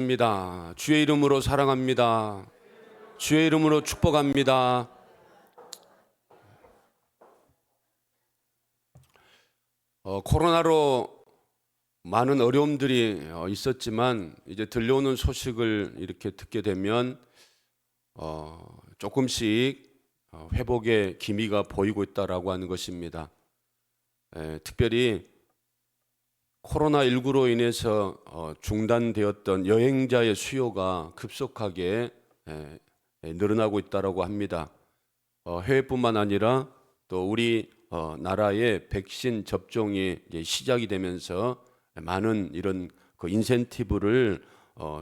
입니다. 주의 이름으로 사랑합니다. 주의 이름으로 축복합니다. 코로나로 많은 어려움들이 있었지만 이제 들려오는 소식을 이렇게 듣게 되면 조금씩 회복의 기미가 보이고 있다라고 하는 것입니다. 특별히 코로나19로 인해서 중단되었던 여행자의 수요가 급속하게 늘어나고 있다고 합니다. 해외뿐만 아니라 또 우리 나라의 백신 접종이 이제 시작이 되면서 많은 이런 그 인센티브를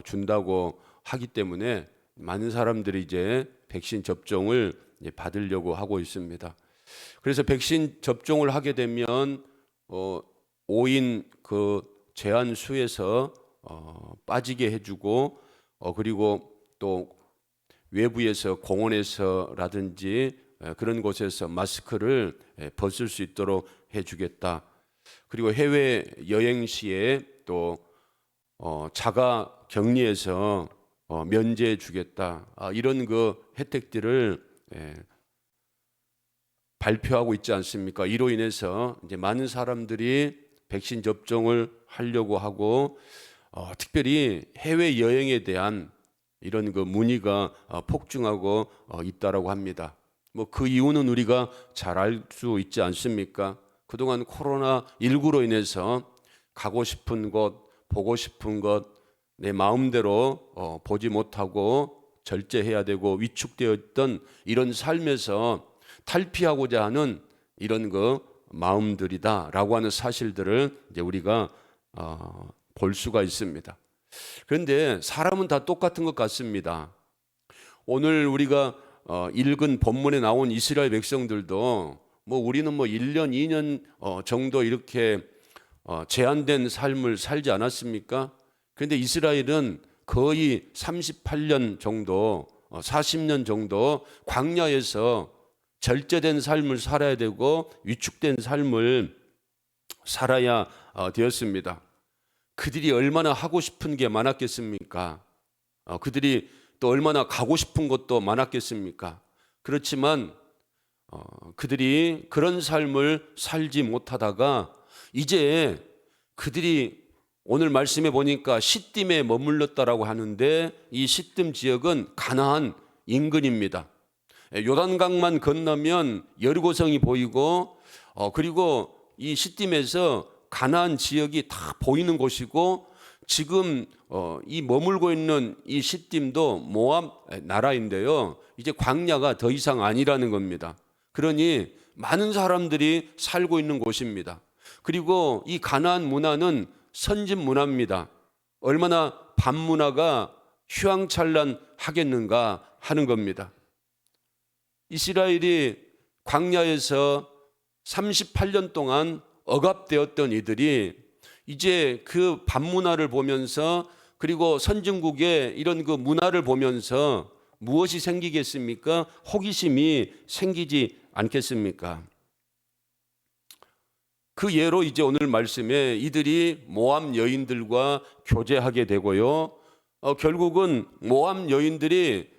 준다고 하기 때문에 많은 사람들이 이제 백신 접종을 이제 받으려고 하고 있습니다. 그래서 백신 접종을 하게 되면 5인 그 제한 수에서 빠지게 해주고 그리고 또 외부에서 공원에서라든지 그런 곳에서 마스크를 벗을 수 있도록 해주겠다. 그리고 해외 여행 시에 또 자가 격리에서 면제해 주겠다. 이런 그 혜택들을 발표하고 있지 않습니까? 이로 인해서 이제 많은 사람들이 백신 접종을 하려고 하고 특별히 해외 여행에 대한 이런 그 문의가 폭증하고 있다라고 합니다. 뭐 그 이유는 우리가 잘 알 수 있지 않습니까? 그동안 코로나19로 인해서 가고 싶은 곳, 보고 싶은 것 내 마음대로 보지 못하고 절제해야 되고 위축되어 있던 이런 삶에서 탈피하고자 하는 이런 그 마음들이다라고 하는 사실들을 이제 우리가 볼 수가 있습니다. 그런데 사람은 다 똑같은 것 같습니다. 오늘 우리가 읽은 본문에 나온 이스라엘 백성들도 뭐 우리는 뭐 1년, 2년 정도 이렇게 제한된 삶을 살지 않았습니까? 그런데 이스라엘은 거의 38년 정도, 40년 정도 광야에서 절제된 삶을 살아야 되고 위축된 삶을 살아야 되었습니다. 그들이 얼마나 하고 싶은 게 많았겠습니까? 그들이 또 얼마나 가고 싶은 것도 많았겠습니까? 그렇지만 그들이 그런 삶을 살지 못하다가 이제 그들이 오늘 말씀에 보니까 시딤에 머물렀다라고 하는데 이 시딤 지역은 가나안 인근입니다. 요단강만 건너면 여리고성이 보이고 그리고 이 시딤에서 가나안 지역이 다 보이는 곳이고 지금 이 머물고 있는 이 시딤도 모압 나라인데요. 이제 광야가 더 이상 아니라는 겁니다. 그러니 많은 사람들이 살고 있는 곳입니다. 그리고 이 가나안 문화는 선진 문화입니다. 얼마나 밤 문화가 휘황찬란하겠는가 하는 겁니다. 이스라엘이 광야에서 38년 동안 억압되었던 이들이 이제 그 밤문화를 보면서 그리고 선진국의 이런 그 문화를 보면서 무엇이 생기겠습니까? 호기심이 생기지 않겠습니까? 그 예로 이제 오늘 말씀에 이들이 모압 여인들과 교제하게 되고요. 결국은 모압 여인들이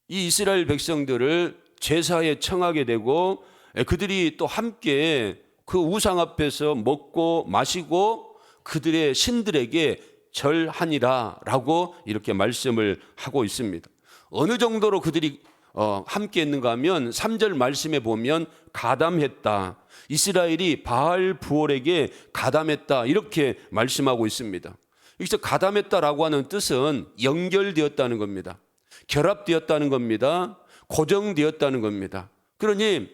이 이스라엘 백성들을 제사에 청하게 되고 그들이 또 함께 그 우상 앞에서 먹고 마시고 그들의 신들에게 절하니라 라고 이렇게 말씀을 하고 있습니다. 어느 정도로 그들이 함께 했는가 하면 3절 말씀에 보면 가담했다. 이스라엘이 바알 부올에게 가담했다 이렇게 말씀하고 있습니다. 여기서 가담했다라고 하는 뜻은 연결되었다는 겁니다. 결합되었다는 겁니다. 고정되었다는 겁니다. 그러니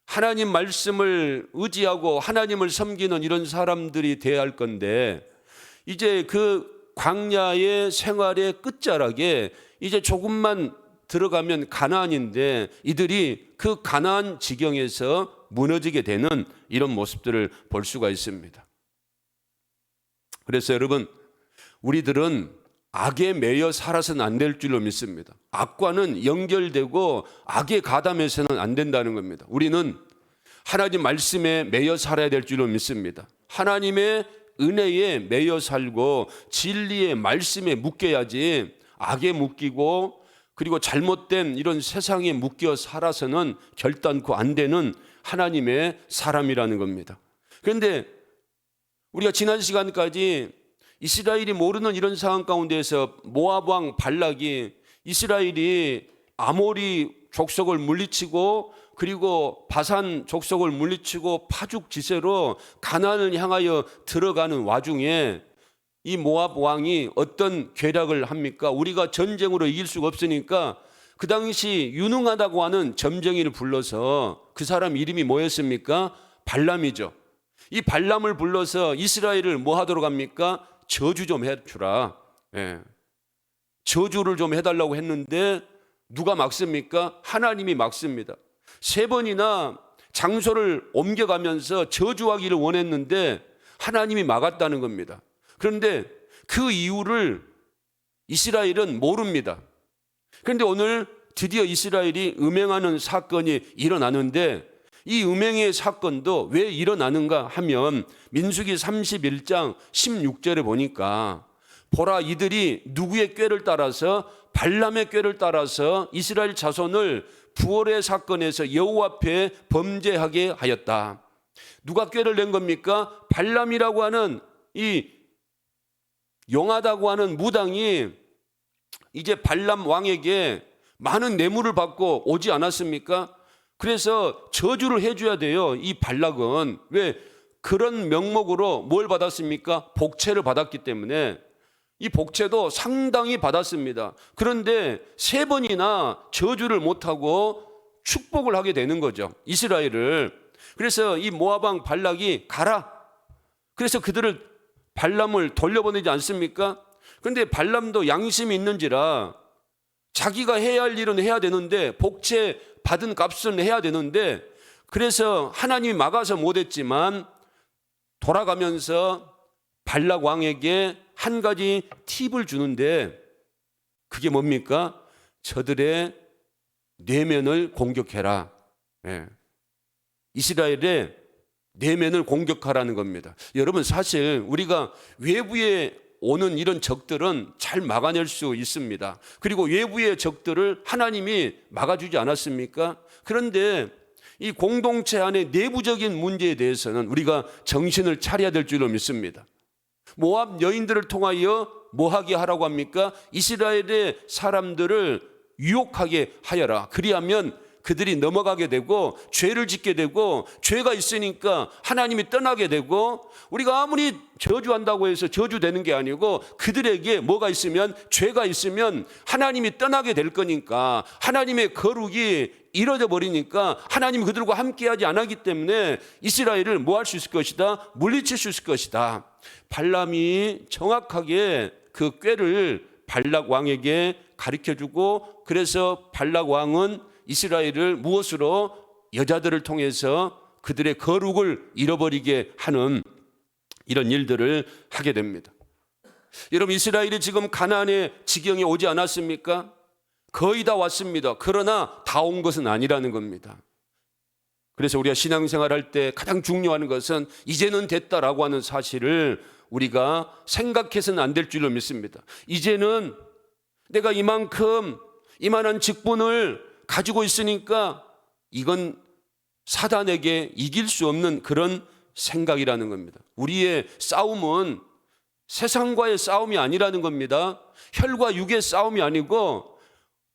하나님 말씀을 의지하고 하나님을 섬기는 이런 사람들이 되어야 할 건데 이제 그 광야의 생활의 끝자락에 이제 조금만 들어가면 가나안인데 이들이 그 가나안 지경에서 무너지게 되는 이런 모습들을 볼 수가 있습니다. 그래서 여러분 우리들은 악에 매여 살아서는 안 될 줄로 믿습니다. 악과는 연결되고 악에 가담해서는 안 된다는 겁니다. 우리는 하나님 말씀에 매여 살아야 될 줄로 믿습니다. 하나님의 은혜에 매여 살고 진리의 말씀에 묶여야지, 악에 묶이고 그리고 잘못된 이런 세상에 묶여 살아서는 결단코 안 되는 하나님의 사람이라는 겁니다. 그런데 우리가 지난 시간까지 이스라엘이 모르는 이런 상황 가운데에서 모압 왕 발락이 이스라엘이 아모리 족속을 물리치고 그리고 바산 족속을 물리치고 파죽지세로 가나안을 향하여 들어가는 와중에 이 모압 왕이 어떤 계략을 합니까? 우리가 전쟁으로 이길 수가 없으니까 그 당시 유능하다고 하는 점쟁이를 불러서, 그 사람 이름이 뭐였습니까? 발람이죠. 이 발람을 불러서 이스라엘을 뭐 하도록 합니까? 저주 좀 해주라. 저주를 좀 해달라고 했는데 누가 막습니까? 하나님이 막습니다. 3번이나 장소를 옮겨가면서 저주하기를 원했는데 하나님이 막았다는 겁니다. 그런데 그 이유를 이스라엘은 모릅니다. 그런데 오늘 드디어 이스라엘이 음행하는 사건이 일어나는데, 이 음행의 사건도 왜 일어나는가 하면 민수기 31장 16절에 보니까, 보라, 이들이 누구의 꾀를 따라서, 발람의 꾀를 따라서 이스라엘 자손을 부월의 사건에서 여호와 앞에 범죄하게 하였다. 누가 꾀를 낸 겁니까? 발람이라고 하는 이 용하다고 하는 무당이 이제 발람 왕에게 많은 뇌물을 받고 오지 않았습니까? 그래서 저주를 해줘야 돼요. 이 발락은 왜 그런 명목으로 뭘 받았습니까? 복채를 받았기 때문에 이 복채도 상당히 받았습니다. 그런데 3번이나 저주를 못하고 축복을 하게 되는 거죠, 이스라엘을. 그래서 이 모압 왕 발락이 가라. 그래서 그들을, 발람을 돌려보내지 않습니까? 그런데 발람도 양심이 있는지라 자기가 해야 할 일은 해야 되는데, 복채 받은 값은 해야 되는데, 그래서 하나님이 막아서 못했지만 돌아가면서 발락 왕에게 한 가지 팁을 주는데, 그게 뭡니까? 저들의 내면을 공격해라. 이스라엘의 내면을 공격하라는 겁니다. 여러분, 사실 우리가 외부에 오는 이런 적들은 잘 막아낼 수 있습니다. 그리고 외부의 적들을 하나님이 막아주지 않았습니까? 그런데 이 공동체 안의 내부적인 문제에 대해서는 우리가 정신을 차려야 될 줄로 믿습니다. 모압 여인들을 통하여 뭐하게 하라고 합니까? 이스라엘의 사람들을 유혹하게 하여라. 그리하면 그들이 넘어가게 되고 죄를 짓게 되고, 죄가 있으니까 하나님이 떠나게 되고, 우리가 아무리 저주한다고 해서 저주되는 게 아니고 그들에게 뭐가 있으면, 죄가 있으면 하나님이 떠나게 될 거니까, 하나님의 거룩이 이뤄져 버리니까 하나님이 그들과 함께하지 않았기 때문에 이스라엘을 뭐 할 수 있을 것이다? 물리칠 수 있을 것이다. 발람이 정확하게 그 꾀를 발락 왕에게 가르쳐주고, 그래서 발락 왕은 이스라엘을 무엇으로? 여자들을 통해서 그들의 거룩을 잃어버리게 하는 이런 일들을 하게 됩니다. 여러분, 이스라엘이 지금 가나안의 지경에 오지 않았습니까? 거의 다 왔습니다. 그러나 다 온 것은 아니라는 겁니다. 그래서 우리가 신앙생활할 때 가장 중요한 것은 이제는 됐다라고 하는 사실을 우리가 생각해서는 안 될 줄로 믿습니다. 이제는 내가 이만한 직분을 가지고 있으니까 이건 사단에게 이길 수 없는 그런 생각이라는 겁니다. 우리의 싸움은 세상과의 싸움이 아니라는 겁니다. 혈과 육의 싸움이 아니고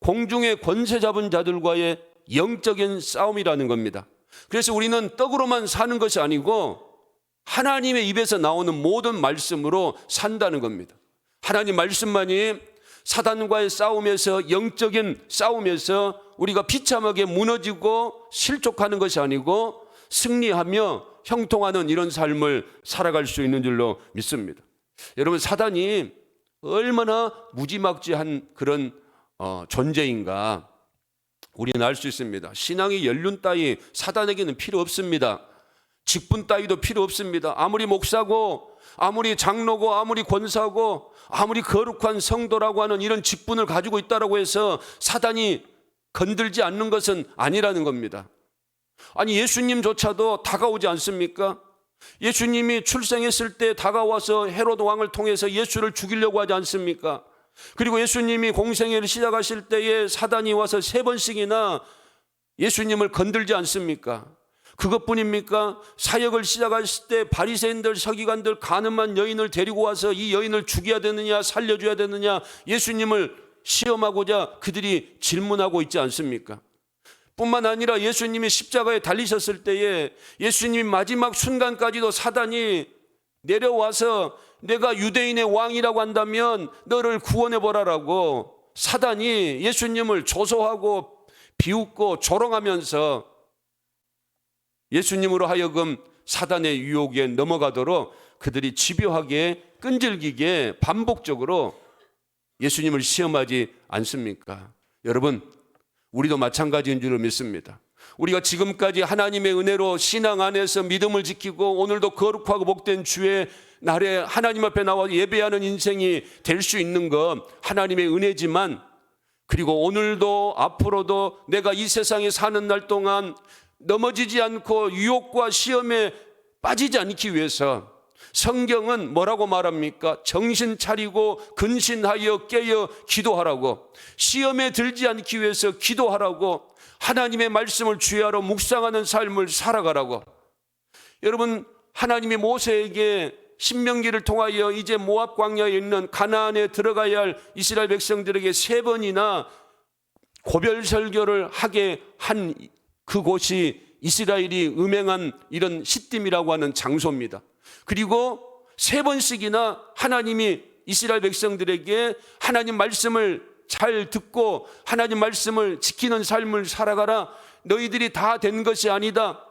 공중의 권세 잡은 자들과의 영적인 싸움이라는 겁니다. 그래서 우리는 떡으로만 사는 것이 아니고 하나님의 입에서 나오는 모든 말씀으로 산다는 겁니다. 하나님 말씀만이 사단과의 싸움에서, 영적인 싸움에서 우리가 비참하게 무너지고 실족하는 것이 아니고 승리하며 형통하는 이런 삶을 살아갈 수 있는 줄로 믿습니다. 여러분, 사단이 얼마나 무지막지한 그런 존재인가 우리는 알 수 있습니다. 신앙의 연륜 따위 사단에게는 필요 없습니다. 직분 따위도 필요 없습니다. 아무리 목사고 아무리 장로고 아무리 권사고 아무리 거룩한 성도라고 하는 이런 직분을 가지고 있다고 해서 사단이 건들지 않는 것은 아니라는 겁니다. 아니, 예수님조차도 다가오지 않습니까? 예수님이 출생했을 때 다가와서 헤롯 왕을 통해서 예수를 죽이려고 하지 않습니까? 그리고 예수님이 공생애를 시작하실 때에 사단이 와서 3번씩이나 예수님을 건들지 않습니까? 그것뿐입니까? 사역을 시작하실 때 바리새인들, 서기관들, 간음한 여인을 데리고 와서 이 여인을 죽여야 되느냐 살려줘야 되느냐 예수님을 시험하고자 그들이 질문하고 있지 않습니까? 뿐만 아니라 예수님이 십자가에 달리셨을 때에 예수님이 마지막 순간까지도 사단이 내려와서 내가 유대인의 왕이라고 한다면 너를 구원해보라라고 사단이 예수님을 조소하고 비웃고 조롱하면서 예수님으로 하여금 사단의 유혹에 넘어가도록 그들이 집요하게 끈질기게 반복적으로 예수님을 시험하지 않습니까? 여러분, 우리도 마찬가지인 줄을 믿습니다. 우리가 지금까지 하나님의 은혜로 신앙 안에서 믿음을 지키고 오늘도 거룩하고 복된 주의 날에 하나님 앞에 나와 예배하는 인생이 될 수 있는 것 하나님의 은혜지만, 그리고 오늘도 앞으로도 내가 이 세상에 사는 날 동안 넘어지지 않고 유혹과 시험에 빠지지 않기 위해서 성경은 뭐라고 말합니까? 정신 차리고 근신하여 깨어 기도하라고, 시험에 들지 않기 위해서 기도하라고, 하나님의 말씀을 주야로 묵상하는 삶을 살아가라고. 여러분, 하나님이 모세에게 신명기를 통하여 이제 모압 광야에 있는 가나안에 들어가야 할 이스라엘 백성들에게 3번이나 고별 설교를 하게 한 그곳이 이스라엘이 음행한 이런 시딤이라고 하는 장소입니다. 그리고 3번씩이나 하나님이 이스라엘 백성들에게 하나님 말씀을 잘 듣고 하나님 말씀을 지키는 삶을 살아가라. 너희들이 다 된 것이 아니다.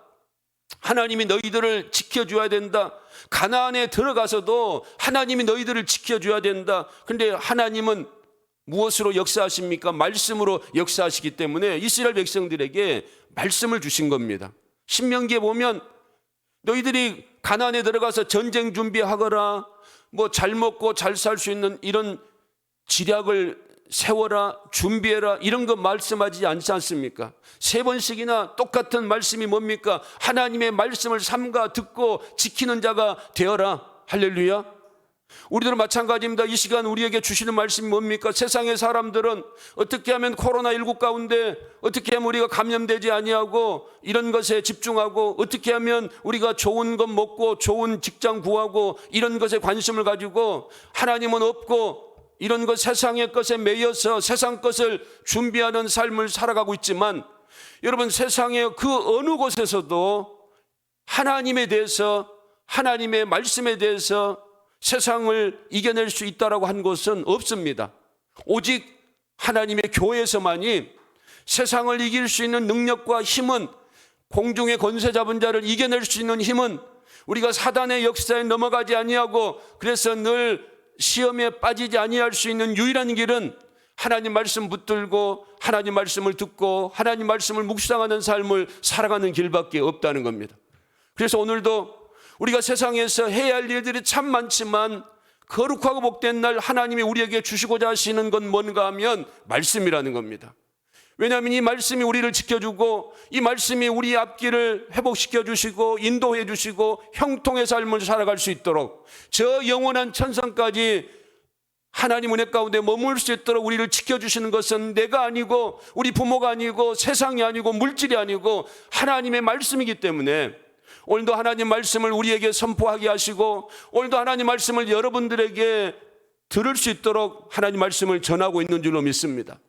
하나님이 너희들을 지켜줘야 된다. 가나안에 들어가서도 하나님이 너희들을 지켜줘야 된다. 그런데 하나님은 무엇으로 역사하십니까? 말씀으로 역사하시기 때문에 이스라엘 백성들에게 말씀을 주신 겁니다. 신명기에 보면 너희들이 가나안에 들어가서 전쟁 준비하거라, 뭐 잘 먹고 잘 살 수 있는 이런 지략을 세워라, 준비해라, 이런 거 말씀하지 않지 않습니까? 3번씩이나 똑같은 말씀이 뭡니까? 하나님의 말씀을 삼가 듣고 지키는 자가 되어라. 할렐루야. 우리들은 마찬가지입니다. 이 시간 우리에게 주시는 말씀이 뭡니까? 세상의 사람들은 어떻게 하면 코로나19 가운데 어떻게 하면 우리가 감염되지 아니하고 이런 것에 집중하고, 어떻게 하면 우리가 좋은 것 먹고 좋은 직장 구하고 이런 것에 관심을 가지고, 하나님은 없고 이런 것 세상의 것에 매여서 세상 것을 준비하는 삶을 살아가고 있지만, 여러분, 세상의 그 어느 곳에서도 하나님에 대해서, 하나님의 말씀에 대해서 세상을 이겨낼 수 있다라고 한 것은 없습니다. 오직 하나님의 교회에서만이 세상을 이길 수 있는 능력과 힘은, 공중의 권세 잡은 자를 이겨낼 수 있는 힘은, 우리가 사단의 역사에 넘어가지 아니하고 그래서 늘 시험에 빠지지 아니할 수 있는 유일한 길은 하나님 말씀 붙들고 하나님 말씀을 듣고 하나님 말씀을 묵상하는 삶을 살아가는 길밖에 없다는 겁니다. 그래서 오늘도 우리가 세상에서 해야 할 일들이 참 많지만 거룩하고 복된 날 하나님이 우리에게 주시고자 하시는 건 뭔가 하면 말씀이라는 겁니다. 왜냐하면 이 말씀이 우리를 지켜주고 이 말씀이 우리 앞길을 회복시켜 주시고 인도해 주시고 형통의 삶을 살아갈 수 있도록, 저 영원한 천상까지 하나님 은혜 가운데 머물 수 있도록 우리를 지켜주시는 것은 내가 아니고 우리 부모가 아니고 세상이 아니고 물질이 아니고 하나님의 말씀이기 때문에, 오늘도 하나님 말씀을 우리에게 선포하게 하시고 오늘도 하나님 말씀을 여러분들에게 들을 수 있도록 하나님 말씀을 전하고 있는 줄로 믿습니다.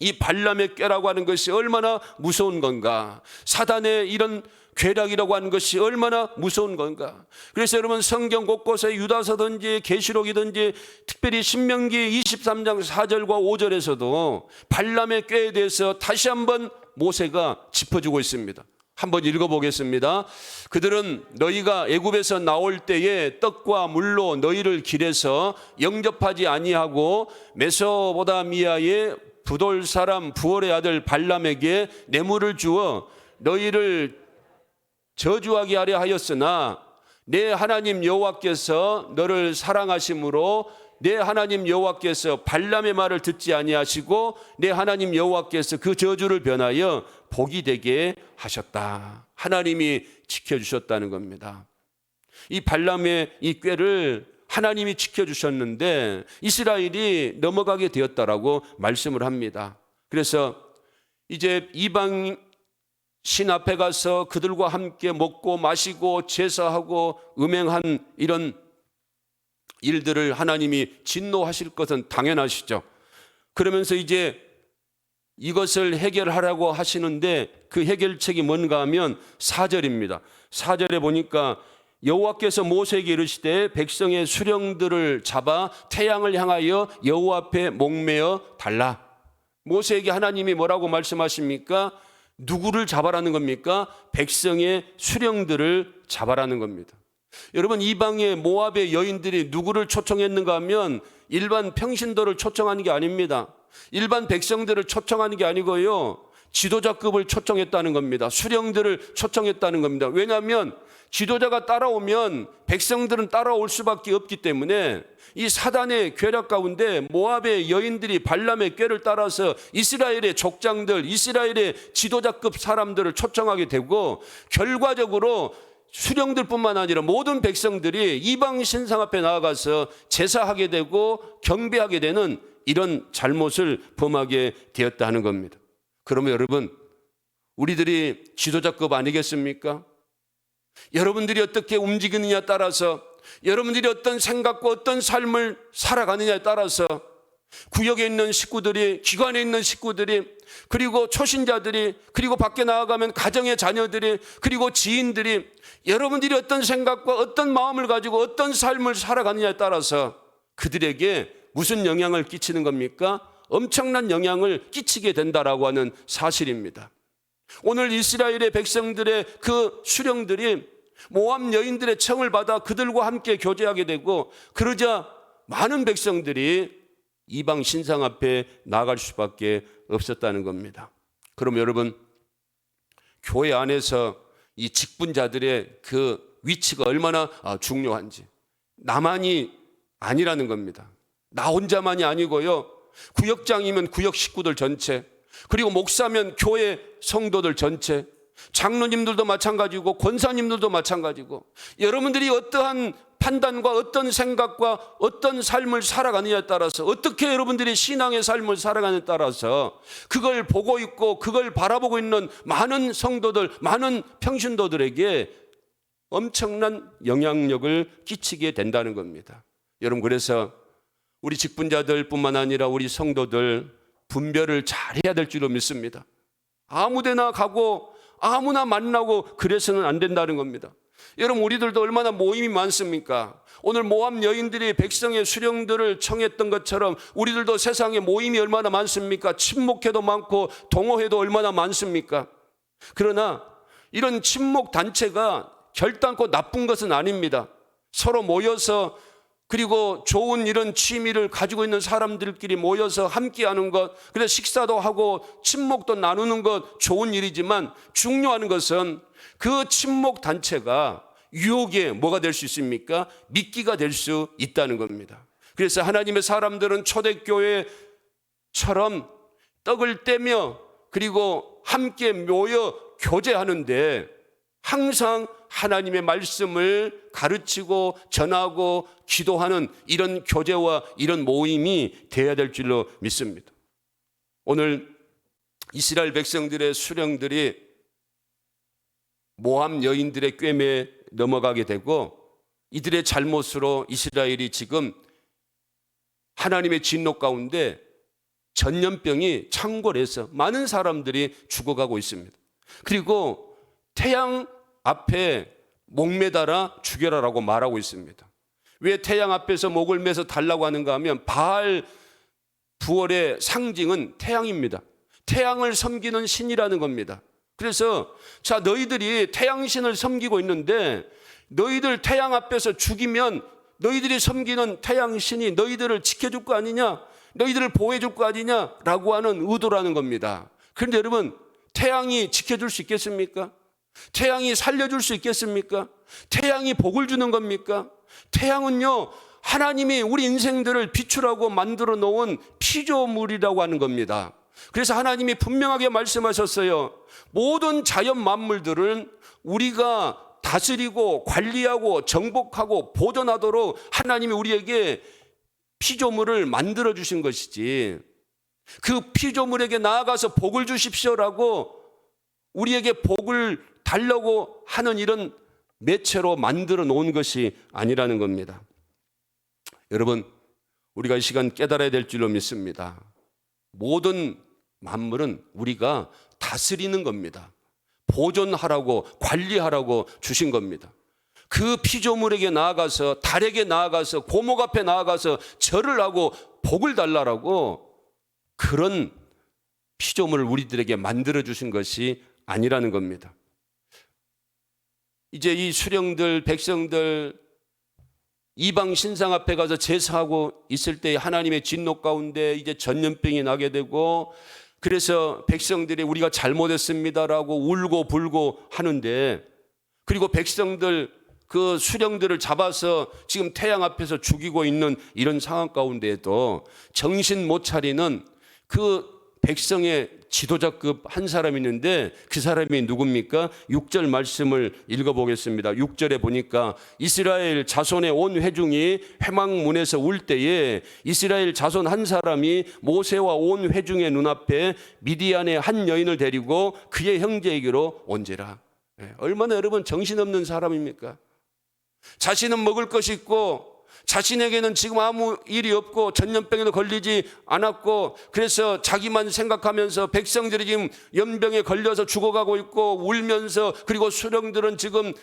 이 발람의 꾀라고 하는 것이 얼마나 무서운 건가, 사단의 이런 괴락이라고 하는 것이 얼마나 무서운 건가. 그래서 여러분, 성경 곳곳에 유다서든지 계시록이든지 특별히 신명기 23장 4절과 5절에서도 발람의 꾀에 대해서 다시 한번 모세가 짚어주고 있습니다. 한번 읽어보겠습니다. 그들은 너희가 애굽에서 나올 때에 떡과 물로 너희를 길에서 영접하지 아니하고 메소보다미아의 부돌 사람 부올의 아들 발람에게 뇌물을 주어 너희를 저주하게 하려 하였으나 내 하나님 여호와께서 너를 사랑하심으로 내 하나님 여호와께서 발람의 말을 듣지 아니하시고 내 하나님 여호와께서 그 저주를 변하여 복이 되게 하셨다. 하나님이 지켜주셨다는 겁니다. 이 발람의 이 꾀를 하나님이 지켜주셨는데 이스라엘이 넘어가게 되었다라고 말씀을 합니다. 그래서 이제 이방 신 앞에 가서 그들과 함께 먹고 마시고 제사하고 음행한 이런 일들을 하나님이 진노하실 것은 당연하시죠. 그러면서 이제 이것을 해결하라고 하시는데 그 해결책이 뭔가 하면 4절입니다. 4절에 보니까 여호와께서 모세에게 이르시되 백성의 수령들을 잡아 태양을 향하여 여호와 앞에 목매어 달라. 모세에게 하나님이 뭐라고 말씀하십니까? 누구를 잡아라는 겁니까? 백성의 수령들을 잡아라는 겁니다. 여러분, 이방의 모압의 여인들이 누구를 초청했는가 하면 일반 평신도를 초청하는 게 아닙니다. 일반 백성들을 초청하는 게 아니고요, 지도자급을 초청했다는 겁니다. 수령들을 초청했다는 겁니다. 왜냐하면 지도자가 따라오면 백성들은 따라올 수밖에 없기 때문에 이 사단의 괴력 가운데 모압의 여인들이 발람의 꾀를 따라서 이스라엘의 족장들, 이스라엘의 지도자급 사람들을 초청하게 되고, 결과적으로 수령들뿐만 아니라 모든 백성들이 이방 신상 앞에 나아가서 제사하게 되고 경배하게 되는 이런 잘못을 범하게 되었다는 겁니다. 그러면 여러분, 우리들이 지도자급 아니겠습니까? 여러분들이 어떻게 움직이느냐에 따라서, 여러분들이 어떤 생각과 어떤 삶을 살아가느냐에 따라서 구역에 있는 식구들이, 기관에 있는 식구들이, 그리고 초신자들이, 그리고 밖에 나아가면 가정의 자녀들이, 그리고 지인들이, 여러분들이 어떤 생각과 어떤 마음을 가지고 어떤 삶을 살아가느냐에 따라서 그들에게 무슨 영향을 끼치는 겁니까? 엄청난 영향을 끼치게 된다라고 하는 사실입니다. 오늘 이스라엘의 백성들의 그 수령들이 모압 여인들의 청을 받아 그들과 함께 교제하게 되고, 그러자 많은 백성들이 이방 신상 앞에 나아갈 수밖에 없었다는 겁니다. 그럼 여러분, 교회 안에서 이 직분자들의 그 위치가 얼마나 중요한지, 나만이 아니라는 겁니다. 나 혼자만이 아니고요, 구역장이면 구역 식구들 전체, 그리고 목사면 교회 성도들 전체, 장로님들도 마찬가지고 권사님들도 마찬가지고, 여러분들이 어떠한 판단과 어떤 생각과 어떤 삶을 살아가느냐에 따라서, 어떻게 여러분들이 신앙의 삶을 살아가느냐에 따라서 그걸 보고 있고 그걸 바라보고 있는 많은 성도들, 많은 평신도들에게 엄청난 영향력을 끼치게 된다는 겁니다. 여러분, 그래서 우리 직분자들뿐만 아니라 우리 성도들 분별을 잘 해야 될 줄로 믿습니다. 아무데나 가고 아무나 만나고 그래서는 안 된다는 겁니다. 여러분, 우리들도 얼마나 모임이 많습니까? 오늘 모압 여인들이 백성의 수령들을 청했던 것처럼 우리들도 세상에 모임이 얼마나 많습니까? 친목회도 많고 동호회도 얼마나 많습니까? 그러나 이런 친목 단체가 결단코 나쁜 것은 아닙니다. 서로 모여서, 그리고 좋은 이런 취미를 가지고 있는 사람들끼리 모여서 함께하는 것, 그래서 식사도 하고 친목도 나누는 것 좋은 일이지만, 중요한 것은 그 친목 단체가 유혹의 뭐가 될 수 있습니까? 미끼가 될 수 있다는 겁니다. 그래서 하나님의 사람들은 초대교회처럼 떡을 떼며 그리고 함께 모여 교제하는데 항상 하나님의 말씀을 가르치고 전하고 기도하는 이런 교제와 이런 모임이 되어야 될 줄로 믿습니다. 오늘 이스라엘 백성들의 수령들이 모압 여인들의 꾀에 넘어가게 되고, 이들의 잘못으로 이스라엘이 지금 하나님의 진노 가운데 전염병이 창궐해서 많은 사람들이 죽어가고 있습니다. 그리고 태양 앞에 목매달아 죽여라라고 말하고 있습니다. 왜 태양 앞에서 목을 매서 달라고 하는가 하면, 바알 부활의 상징은 태양입니다. 태양을 섬기는 신이라는 겁니다. 그래서 자, 너희들이 태양신을 섬기고 있는데 너희들 태양 앞에서 죽이면 너희들이 섬기는 태양신이 너희들을 지켜줄 거 아니냐, 너희들을 보호해줄 거 아니냐라고 하는 의도라는 겁니다. 그런데 여러분, 태양이 지켜줄 수 있겠습니까? 태양이 살려줄 수 있겠습니까? 태양이 복을 주는 겁니까? 태양은요, 하나님이 우리 인생들을 비추라고 만들어 놓은 피조물이라고 하는 겁니다. 그래서 하나님이 분명하게 말씀하셨어요. 모든 자연 만물들은 우리가 다스리고 관리하고 정복하고 보존하도록 하나님이 우리에게 피조물을 만들어 주신 것이지, 그 피조물에게 나아가서 복을 주십시오라고 우리에게 복을 달라고 하는 이런 매체로 만들어 놓은 것이 아니라는 겁니다. 여러분, 우리가 이 시간 깨달아야 될 줄로 믿습니다. 모든 만물은 우리가 다스리는 겁니다. 보존하라고 관리하라고 주신 겁니다. 그 피조물에게 나아가서, 달에게 나아가서, 고목 앞에 나아가서 절을 하고 복을 달라라고 그런 피조물을 우리들에게 만들어 주신 것이 아니라는 겁니다. 이제 이 수령들, 백성들 이방 신상 앞에 가서 제사하고 있을 때 하나님의 진노 가운데 이제 전염병이 나게 되고, 그래서 백성들이 우리가 잘못했습니다라고 울고 불고 하는데, 그리고 백성들 그 수령들을 잡아서 지금 태양 앞에서 죽이고 있는 이런 상황 가운데에도 정신 못 차리는 그 백성의 지도자급 한 사람이 있는데, 그 사람이 누굽니까? 6절 말씀을 읽어보겠습니다. 6절에 보니까 이스라엘 자손의 온 회중이 회막문에서 울 때에 이스라엘 자손 한 사람이 모세와 온 회중의 눈앞에 미디안의 한 여인을 데리고 그의 형제에게로 온지라. 얼마나 여러분 정신없는 사람입니까? 자신은 먹을 것이 있고 자신에게는 지금 아무 일이 없고 전염병에도 걸리지 않았고, 그래서 자기만 생각하면서 백성들이 지금 연병에 걸려서 죽어가고 있고 울면서, 그리고 수령들은 지금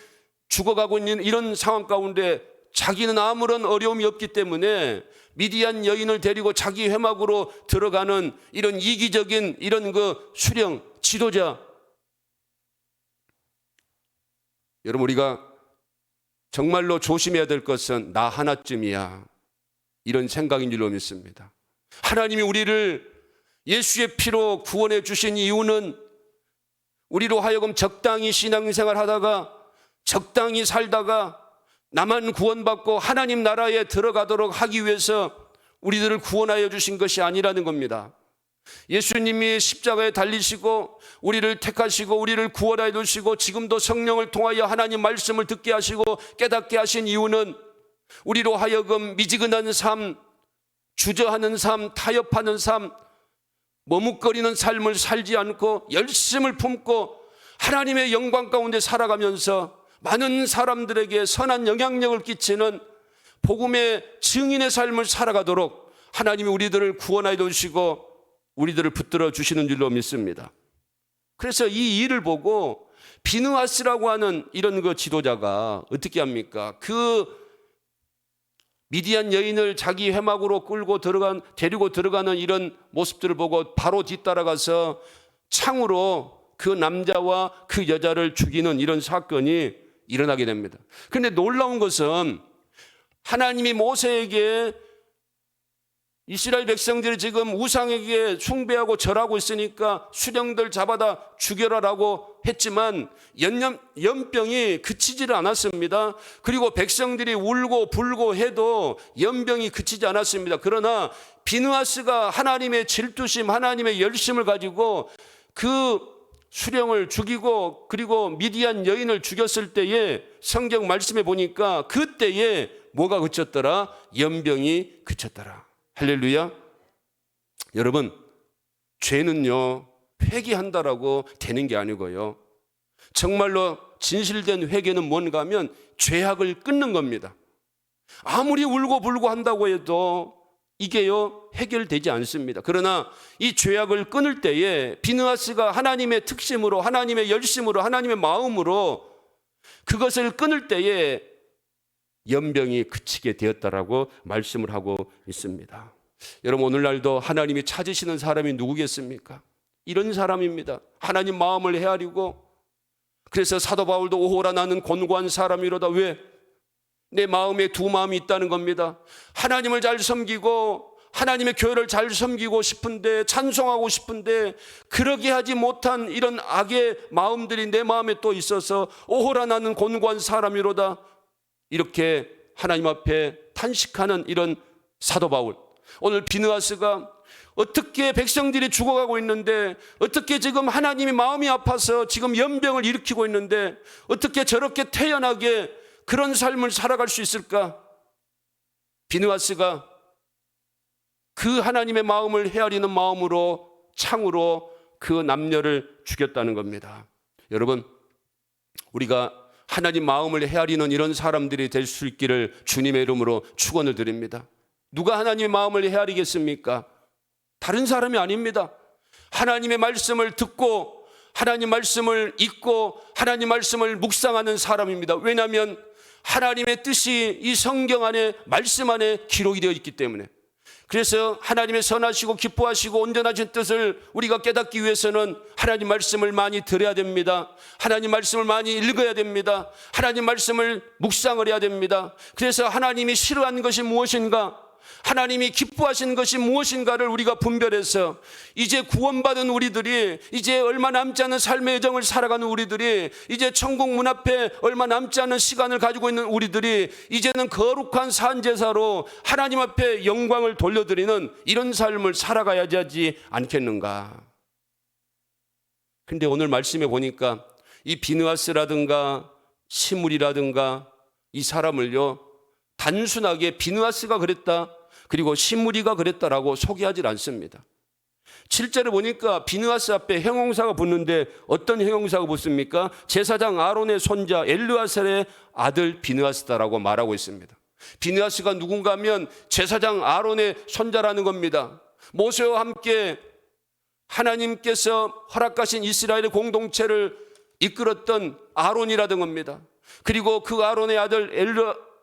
죽어가고 있는 이런 상황 가운데 자기는 아무런 어려움이 없기 때문에 미디안 여인을 데리고 자기 회막으로 들어가는 이런 이기적인 이런 그 수령 지도자. 여러분, 우리가 정말로 조심해야 될 것은 나 하나쯤이야, 이런 생각인 줄로 믿습니다. 하나님이 우리를 예수의 피로 구원해 주신 이유는 우리로 하여금 적당히 신앙생활 하다가 적당히 살다가 나만 구원받고 하나님 나라에 들어가도록 하기 위해서 우리들을 구원하여 주신 것이 아니라는 겁니다. 예수님이 십자가에 달리시고 우리를 택하시고 우리를 구원하여 주시고 지금도 성령을 통하여 하나님 말씀을 듣게 하시고 깨닫게 하신 이유는 우리로 하여금 미지근한 삶, 주저하는 삶, 타협하는 삶, 머뭇거리는 삶을 살지 않고 열심을 품고 하나님의 영광 가운데 살아가면서 많은 사람들에게 선한 영향력을 끼치는 복음의 증인의 삶을 살아가도록 하나님이 우리들을 구원하여 주시고 우리들을 붙들어 주시는 줄로 믿습니다. 그래서 이 일을 보고 비느하스라고 하는 이런 그 지도자가 어떻게 합니까? 그 미디안 여인을 자기 회막으로 데리고 들어가는 이런 모습들을 보고 바로 뒤따라가서 창으로 그 남자와 그 여자를 죽이는 이런 사건이 일어나게 됩니다. 그런데 놀라운 것은 하나님이 모세에게 이스라엘 백성들이 지금 우상에게 숭배하고 절하고 있으니까 수령들 잡아다 죽여라라고 했지만 연병이 그치지를 않았습니다. 그리고 백성들이 울고 불고 해도 연병이 그치지 않았습니다. 그러나 비느하스가 하나님의 질투심, 하나님의 열심을 가지고 그 수령을 죽이고 그리고 미디안 여인을 죽였을 때에 성경 말씀에 보니까 그때에 뭐가 그쳤더라? 연병이 그쳤더라. 할렐루야. 여러분, 죄는요 회개한다라고 되는 게 아니고요, 정말로 진실된 회개는 뭔가 하면 죄악을 끊는 겁니다. 아무리 울고 불고 한다고 해도 이게요 해결되지 않습니다. 그러나 이 죄악을 끊을 때에 비느하스가 하나님의 특심으로, 하나님의 열심으로, 하나님의 마음으로 그것을 끊을 때에 연병이 그치게 되었다라고 말씀을 하고 있습니다. 여러분, 오늘날도 하나님이 찾으시는 사람이 누구겠습니까? 이런 사람입니다. 하나님 마음을 헤아리고, 그래서 사도 바울도 오호라 나는 곤고한 사람이로다. 왜? 내 마음에 두 마음이 있다는 겁니다. 하나님을 잘 섬기고 하나님의 교회를 잘 섬기고 싶은데, 찬송하고 싶은데 그러게 하지 못한 이런 악의 마음들이 내 마음에 또 있어서 오호라 나는 곤고한 사람이로다, 이렇게 하나님 앞에 탄식하는 이런 사도 바울. 오늘 비느하스가 어떻게 백성들이 죽어가고 있는데, 어떻게 지금 하나님이 마음이 아파서 지금 연병을 일으키고 있는데 어떻게 저렇게 태연하게 그런 삶을 살아갈 수 있을까? 비느하스가 그 하나님의 마음을 헤아리는 마음으로 창으로 그 남녀를 죽였다는 겁니다. 여러분, 우리가 하나님 마음을 헤아리는 이런 사람들이 될 수 있기를 주님의 이름으로 축원을 드립니다. 누가 하나님의 마음을 헤아리겠습니까? 다른 사람이 아닙니다. 하나님의 말씀을 듣고 하나님 말씀을 읽고 하나님 말씀을 묵상하는 사람입니다. 왜냐하면 하나님의 뜻이 이 성경 안에, 말씀 안에 기록이 되어 있기 때문에. 그래서 하나님의 선하시고 기뻐하시고 온전하신 뜻을 우리가 깨닫기 위해서는 하나님 말씀을 많이 들어야 됩니다. 하나님 말씀을 많이 읽어야 됩니다. 하나님 말씀을 묵상을 해야 됩니다. 그래서 하나님이 싫어하는 것이 무엇인가, 하나님이 기뻐하시는 것이 무엇인가를 우리가 분별해서 이제 구원받은 우리들이, 이제 얼마 남지 않은 삶의 여정을 살아가는 우리들이, 이제 천국 문 앞에 얼마 남지 않은 시간을 가지고 있는 우리들이 이제는 거룩한 산제사로 하나님 앞에 영광을 돌려드리는 이런 삶을 살아가야 하지 않겠는가. 근데 오늘 말씀에 보니까 이 비느하스라든가 시므리라든가 이 사람을요, 단순하게 비느하스가 그랬다, 그리고 시므리가 그랬다라고 소개하지 않습니다. 7절에 보니까 비느하스 앞에 형용사가 붙는데 어떤 형용사가 붙습니까? 제사장 아론의 손자 엘르아살의 아들 비느하스다라고 말하고 있습니다. 비느하스가 누군가 하면 제사장 아론의 손자라는 겁니다. 모세와 함께 하나님께서 허락하신 이스라엘의 공동체를 이끌었던 아론이라는 겁니다. 그리고 그 아론의 아들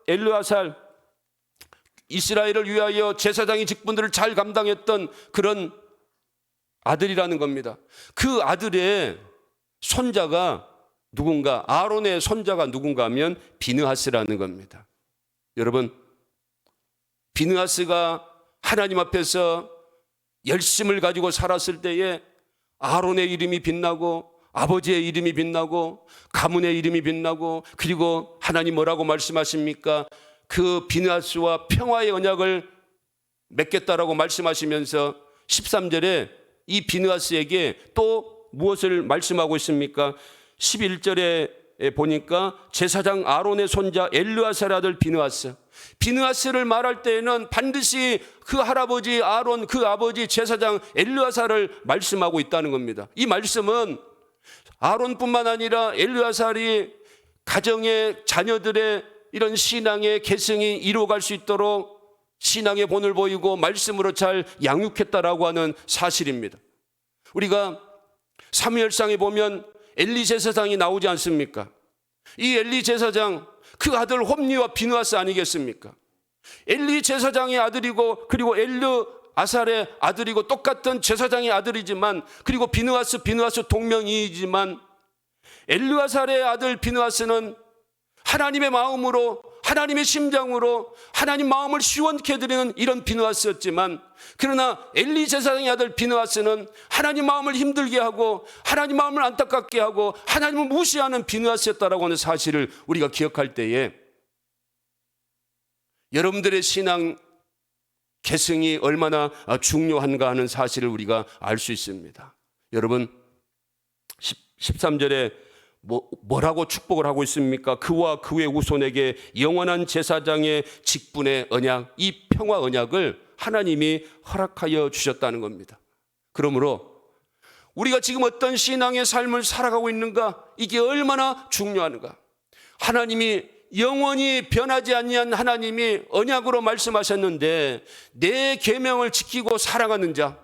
엘르아살, 이스라엘을 위하여 제사장의 직분들을 잘 감당했던 그런 아들이라는 겁니다. 그 아들의 손자가 누군가, 아론의 손자가 누군가 하면 비느하스라는 겁니다. 여러분, 비느하스가 하나님 앞에서 열심을 가지고 살았을 때에 아론의 이름이 빛나고 아버지의 이름이 빛나고 가문의 이름이 빛나고, 그리고 하나님 뭐라고 말씀하십니까? 그 비느하스와 평화의 언약을 맺겠다라고 말씀하시면서 13절에 이 비느하스에게 또 무엇을 말씀하고 있습니까? 11절에 보니까 제사장 아론의 손자 엘르아살 아들 비느하스. 비느하스를 말할 때에는 반드시 그 할아버지 아론, 그 아버지 제사장 엘르아살을 말씀하고 있다는 겁니다. 이 말씀은 아론뿐만 아니라 엘르아살이 가정의 자녀들의 이런 신앙의 계승이 이루어갈 수 있도록 신앙의 본을 보이고 말씀으로 잘 양육했다라고 하는 사실입니다. 우리가 사무엘상에 보면 엘리 제사장이 나오지 않습니까? 이 엘리 제사장, 그 아들 홈리와 비느하스 아니겠습니까? 엘리 제사장의 아들이고, 그리고 엘르아살의 아들이고, 똑같은 제사장의 아들이지만, 그리고 비느하스 동명이이지만, 엘르아살의 아들 비느하스는 하나님의 마음으로, 하나님의 심장으로 하나님 마음을 시원케 해드리는 이런 비느하스였지만, 그러나 엘리 제사장의 아들 비느하스는 하나님 마음을 힘들게 하고 하나님 마음을 안타깝게 하고 하나님을 무시하는 비느하스였다라고 하는 사실을 우리가 기억할 때에 여러분들의 신앙 계승이 얼마나 중요한가 하는 사실을 우리가 알 수 있습니다. 여러분, 13절에 뭐라고 축복을 하고 있습니까? 그와 그의 후손에게 영원한 제사장의 직분의 언약, 이 평화 언약을 하나님이 허락하여 주셨다는 겁니다. 그러므로 우리가 지금 어떤 신앙의 삶을 살아가고 있는가, 이게 얼마나 중요한가. 하나님이 영원히 변하지 아니한 하나님이 언약으로 말씀하셨는데, 내 계명을 지키고 사랑하는 자,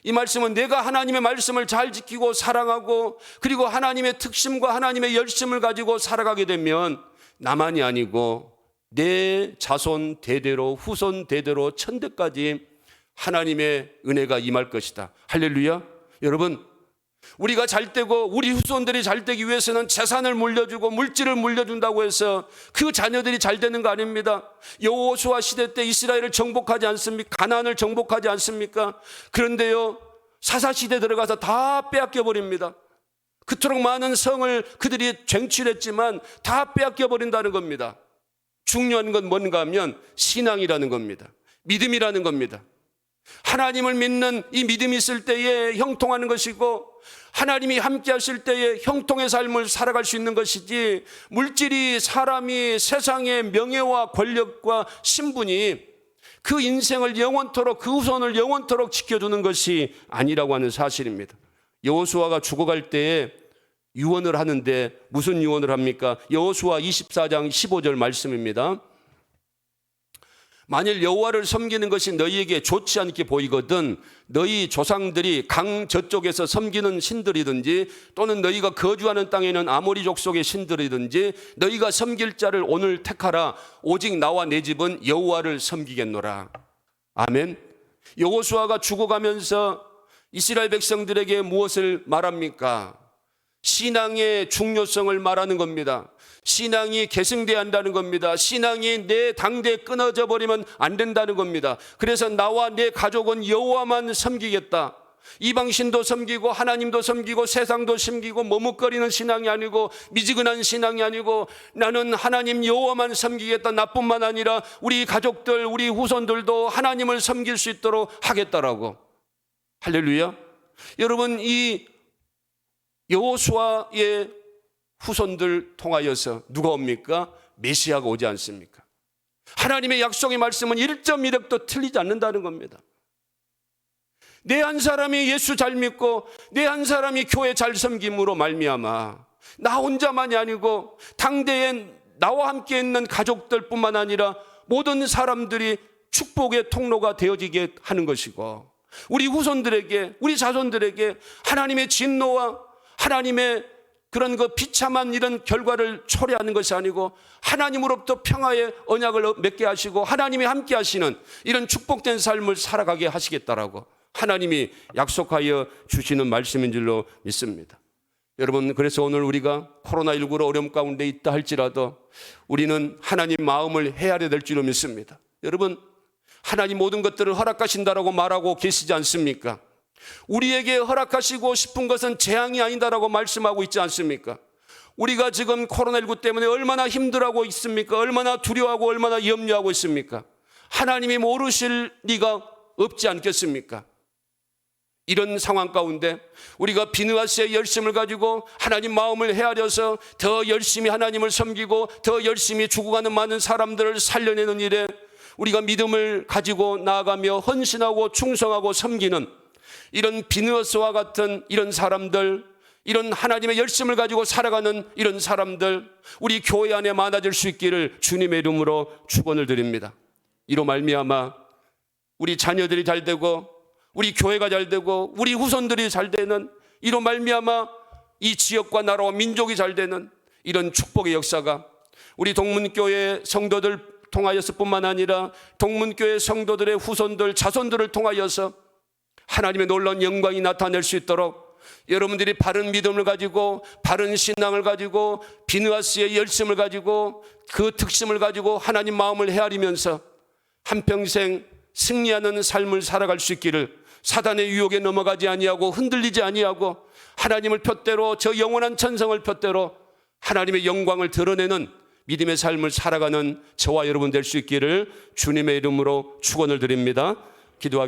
이 말씀은 내가 하나님의 말씀을 잘 지키고 사랑하고, 그리고 하나님의 특심과 하나님의 열심을 가지고 살아가게 되면 나만이 아니고 내 자손 대대로, 후손 대대로 천대까지 하나님의 은혜가 임할 것이다. 할렐루야. 여러분, 우리가 잘되고 우리 후손들이 잘되기 위해서는 재산을 물려주고 물질을 물려준다고 해서 그 자녀들이 잘되는 거 아닙니다. 여호수아 시대 때 이스라엘을 정복하지 않습니까? 가나안을 정복하지 않습니까? 그런데요, 사사시대 들어가서 다 빼앗겨버립니다. 그토록 많은 성을 그들이 쟁취했지만 다 빼앗겨버린다는 겁니다. 중요한 건 뭔가 하면 신앙이라는 겁니다. 믿음이라는 겁니다. 하나님을 믿는 이 믿음이 있을 때에 형통하는 것이고, 하나님이 함께 하실 때에 형통의 삶을 살아갈 수 있는 것이지, 물질이, 사람이, 세상의 명예와 권력과 신분이 그 인생을 영원토록, 그 후손을 영원토록 지켜주는 것이 아니라고 하는 사실입니다. 여호수아가 죽어갈 때에 유언을 하는데 무슨 유언을 합니까? 여호수아 24장 15절 말씀입니다. 만일 여호와를 섬기는 것이 너희에게 좋지 않게 보이거든 너희 조상들이 강 저쪽에서 섬기는 신들이든지 또는 너희가 거주하는 땅에는 아모리 족속의 신들이든지 너희가 섬길 자를 오늘 택하라. 오직 나와 내 집은 여호와를 섬기겠노라. 아멘. 여호수아가 죽어가면서 이스라엘 백성들에게 무엇을 말합니까? 신앙의 중요성을 말하는 겁니다. 신앙이 계승돼야 한다는 겁니다. 신앙이 내 당대에 끊어져 버리면 안 된다는 겁니다. 그래서 나와 내 가족은 여호와만 섬기겠다. 이방신도 섬기고 하나님도 섬기고 세상도 섬기고 머뭇거리는 신앙이 아니고 미지근한 신앙이 아니고 나는 하나님 여호와만 섬기겠다. 나뿐만 아니라 우리 가족들, 우리 후손들도 하나님을 섬길 수 있도록 하겠다라고. 할렐루야. 여러분, 이 여호수아의 후손들 통하여서 누가 옵니까? 메시아가 오지 않습니까? 하나님의 약속의 말씀은 1.1획도 틀리지 않는다는 겁니다. 내 한 사람이 예수 잘 믿고 내 한 사람이 교회 잘 섬김으로 말미암아 나 혼자만이 아니고 당대에 나와 함께 있는 가족들뿐만 아니라 모든 사람들이 축복의 통로가 되어지게 하는 것이고, 우리 후손들에게, 우리 자손들에게 하나님의 진노와 하나님의 그런 비참한 이런 결과를 초래하는 것이 아니고 하나님으로부터 평화의 언약을 맺게 하시고 하나님이 함께 하시는 이런 축복된 삶을 살아가게 하시겠다라고 하나님이 약속하여 주시는 말씀인 줄로 믿습니다. 여러분, 그래서 오늘 우리가 코로나19로 어려움 가운데 있다 할지라도 우리는 하나님 마음을 헤아려야 될 줄로 믿습니다. 여러분, 하나님 모든 것들을 허락하신다라고 말하고 계시지 않습니까? 우리에게 허락하시고 싶은 것은 재앙이 아니다라고 말씀하고 있지 않습니까? 우리가 지금 코로나19 때문에 얼마나 힘들어하고 있습니까? 얼마나 두려워하고 얼마나 염려하고 있습니까? 하나님이 모르실 리가 없지 않겠습니까? 이런 상황 가운데 우리가 비느하스의 열심을 가지고 하나님 마음을 헤아려서 더 열심히 하나님을 섬기고 더 열심히 죽어가는 많은 사람들을 살려내는 일에 우리가 믿음을 가지고 나아가며 헌신하고 충성하고 섬기는 이런 비느하스와 같은 이런 사람들, 이런 하나님의 열심을 가지고 살아가는 이런 사람들, 우리 교회 안에 많아질 수 있기를 주님의 이름으로 축원을 드립니다. 이로 말미암아 우리 자녀들이 잘 되고 우리 교회가 잘 되고 우리 후손들이 잘 되는, 이로 말미암아 이 지역과 나라와 민족이 잘 되는 이런 축복의 역사가 우리 동문교회 성도들 통하여서 뿐만 아니라 동문교회 성도들의 후손들, 자손들을 통하여서 하나님의 놀라운 영광이 나타낼 수 있도록 여러분들이 바른 믿음을 가지고 바른 신앙을 가지고 비느하스의 열심을 가지고 그 특심을 가지고 하나님 마음을 헤아리면서 한평생 승리하는 삶을 살아갈 수 있기를, 사단의 유혹에 넘어가지 아니하고 흔들리지 아니하고 하나님을 푯대로 저 영원한 천성을 푯대로 하나님의 영광을 드러내는 믿음의 삶을 살아가는 저와 여러분 될 수 있기를 주님의 이름으로 축원을 드립니다. 기도하겠습니다.